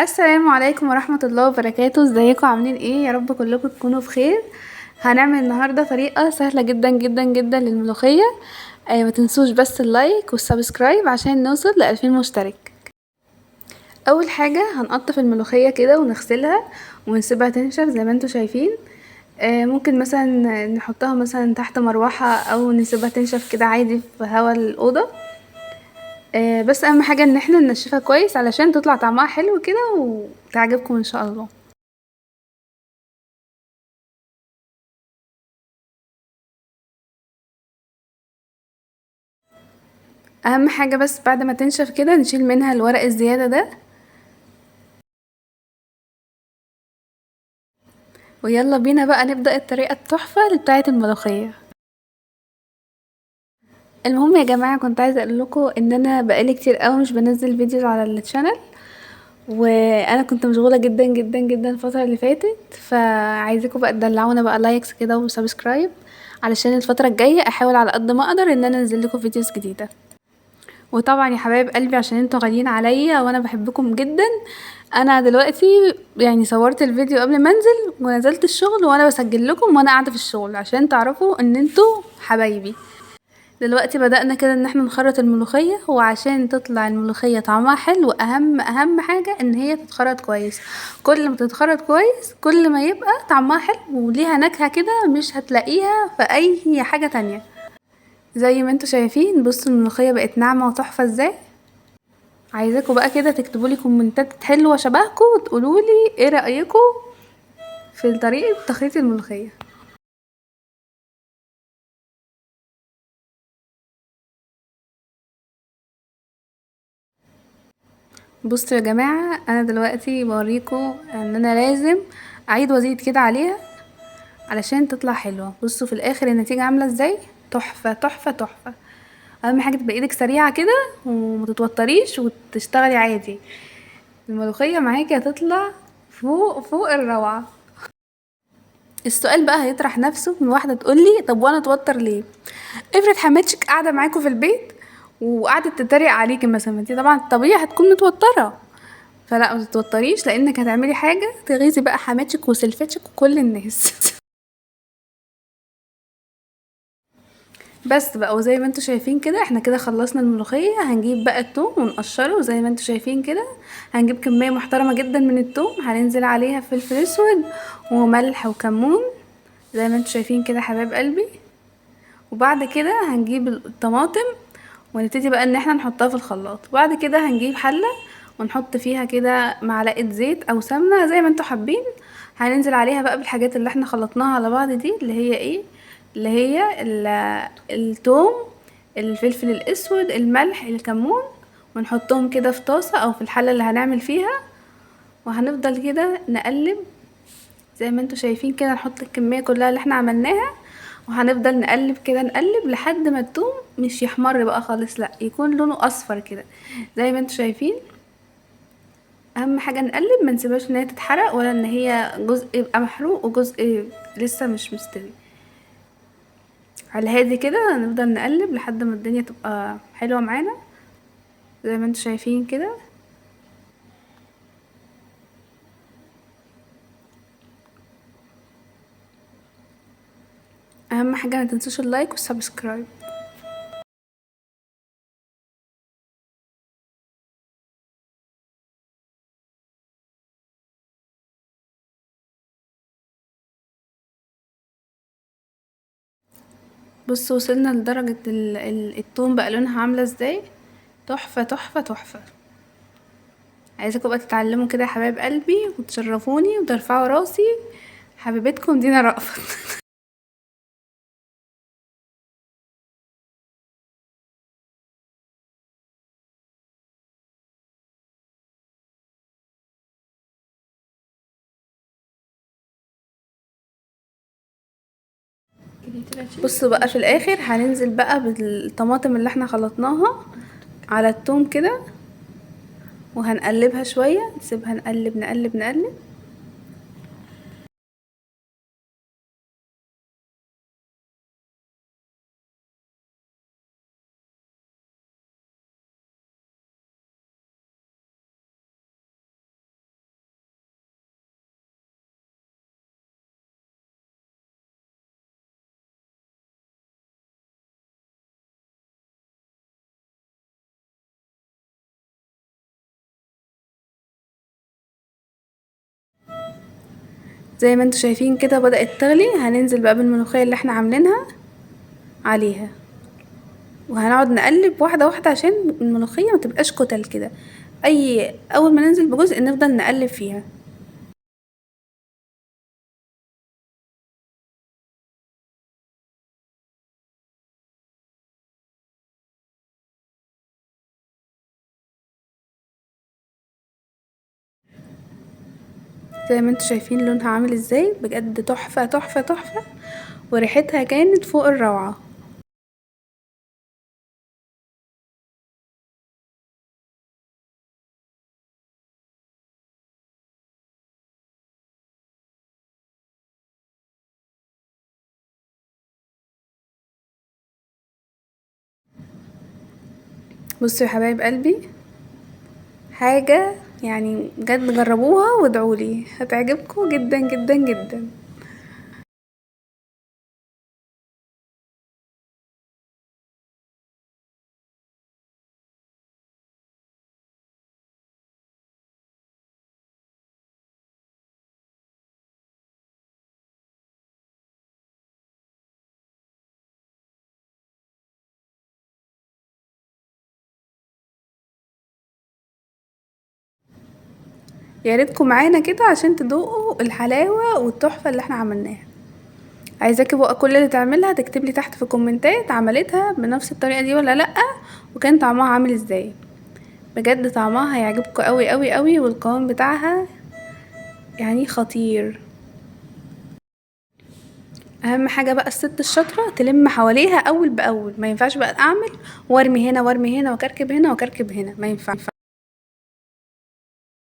السلام عليكم ورحمة الله وبركاته. ازيكم عاملين ايه؟ يا رب كلكم تكونوا بخير. هنعمل النهاردة طريقة سهلة جدا جدا جدا للملوخية. ما تنسوش بس اللايك والسبسكرايب عشان نوصل ل2000 مشترك. اول حاجة هنقطف الملوخية كده ونغسلها ونسيبها تنشف زي ما انتوا شايفين. ممكن مثلا نحطها مثلا تحت مروحة او نسيبها تنشف كده عادي في هوا الأوضة. بس اهم حاجة ان احنا ننشفها كويس علشان تطلع طعمها حلو كده وتعجبكم ان شاء الله. اهم حاجة بس بعد ما تنشف كده نشيل منها الورق الزيادة ده. ويلا بينا بقى نبدأ الطريقة التحفة بتاعة الملوخية. المهم يا جماعة، كنت عايزة اقول لكم ان انا بقالي كتير قوي مش بنزل فيديوز على الشانل، وانا كنت مشغولة جدا جدا جدا الفترة اللي فاتت، فعايزاكم بقى تدلعونا بقى لايكس كده وسبسكرايب علشان الفترة الجاية احاول على قد ما اقدر ان انا انزل لكم فيديوز جديدة. وطبعا يا حبايب قلبي عشان انتوا غاليين عليا وانا بحبكم جدا، انا دلوقتي يعني صورت الفيديو قبل ما انزل ونزلت الشغل وانا بسجل لكم وانا قاعده في الشغل عشان تعرفوا ان انتوا حبايبي. دلوقتي بدأنا كده ان احنا نخرط الملوخيه، وعشان تطلع الملوخيه طعمها حلو اهم حاجه ان هي تتخرط كويس. كل ما تتخرط كويس كل ما يبقى طعمها حلو وليها نكهه كده مش هتلاقيها في اي حاجه تانية. زي ما انتوا شايفين، بصوا الملوخيه بقت ناعمه وتحفه ازاي. عايزاكم بقى كده تكتبولي كومنتات حلوة شبهكم وتقولولي ايه رأيكم في طريقة تخليط الملوخية. بصوا يا جماعة، انا دلوقتي بوريكم ان انا لازم اعيد وازيد كده عليها علشان تطلع حلوة. بصوا في الاخر النتيجة عاملة ازاي، تحفة تحفة تحفة. اهم حاجة تبقى ايدك سريعة كده ومتتوتريش وتشتغلي عادي. الملوخية معاكي هتطلع فوق فوق الروعة. السؤال بقى هيطرح نفسه من واحدة تقولي طب وانا اتوتر ليه؟ افرض حماتك قاعدة معاكوا في البيت وقعدت تتريق عليكي مثلا، انتي طبعا طبيعي هتكون متوترة. فلا ما تتوتريش لانك هتعملي حاجة تغيظي بقى حماتك وسلفتك وكل الناس. بس بقى وزي ما انتوا شايفين كده احنا كده خلصنا الملوخية. هنجيب بقى التوم ونقشره زي ما انتوا شايفين كده. هنجيب كمية محترمة جدا من التوم، هننزل عليها فلفل اسود وملح وكمون زي ما انتوا شايفين كده حبايب قلبي. وبعد كده هنجيب الطماطم ونبتدي بقى ان احنا نحطها في الخلاط. وبعد كده هنجيب حلة ونحط فيها كده معلقة زيت او سمنة زي ما انتوا حابين. هننزل عليها بقى بالحاجات اللي احنا خلطناها على بعض دي اللي هي ايه، اللي هي التوم، الفلفل الاسود، الملح، الكمون، ونحطهم كده في طاسة او في الحلة اللي هنعمل فيها. وهنفضل كده نقلب زي ما انتوا شايفين كده، نحط الكمية كلها اللي احنا عملناها وهنفضل نقلب كده نقلب لحد ما التوم مش يحمر بقى خالص، لا يكون لونه اصفر كده زي ما انتوا شايفين. اهم حاجة نقلب ما نسيبهاش ان هي تتحرق ولا ان هي جزء يبقى محروق وجزء لسه مش مستوي. على الهادي كده نفضل نقلب لحد ما الدنيا تبقى حلوة معانا زي ما انتوا شايفين كده. اهم حاجة ما تنسوش اللايك والسبسكرايب. بصوا وصلنا لدرجة التوم بقى لونها عاملة ازاي، تحفة تحفة تحفة. عايزاكم بقى تتعلموا كده يا حبايب قلبي وتشرفوني وترفعوا راسي. حبيبتكم دينا رأفت. بصوا بقى في الاخر هننزل بقى بالطماطم اللي احنا خلطناها على التوم كده وهنقلبها شوية، نسيبها نقلب نقلب نقلب. زي ما انتوا شايفين كده بدأت تغلي. هننزل بقى بالملوخية اللي احنا عاملينها عليها، وهنقعد نقلب واحدة واحدة عشان الملوخية متبقاش كتل كده. اول ما ننزل بجزء نفضل نقلب فيها. زي ما انتوا شايفين لونها عامل ازاي، بجد تحفة تحفة تحفة، وريحتها كانت فوق الروعة. بصوا يا حبايب قلبي، حاجة يعني بجد جربوها وادعولي، هتعجبكم جدا جدا جدا. يا ريتكم معانا كده عشان تدوقوا الحلاوة والتحفة اللي احنا عملناها. عايزاكي بقى كل اللي تعملها تكتب لي تحت في الكومنتات عملتها بنفس الطريقة دي ولا لأ، وكان طعمها عامل ازاي. بجد طعمها هيعجبكم قوي قوي قوي، والقوام بتاعها يعني خطير. اهم حاجة بقى الست الشاطرة تلم حواليها اول باول، ما ينفعش بقى اعمل وارمي هنا وارمي هنا وكركب هنا وكركب هنا، ما ينفعش.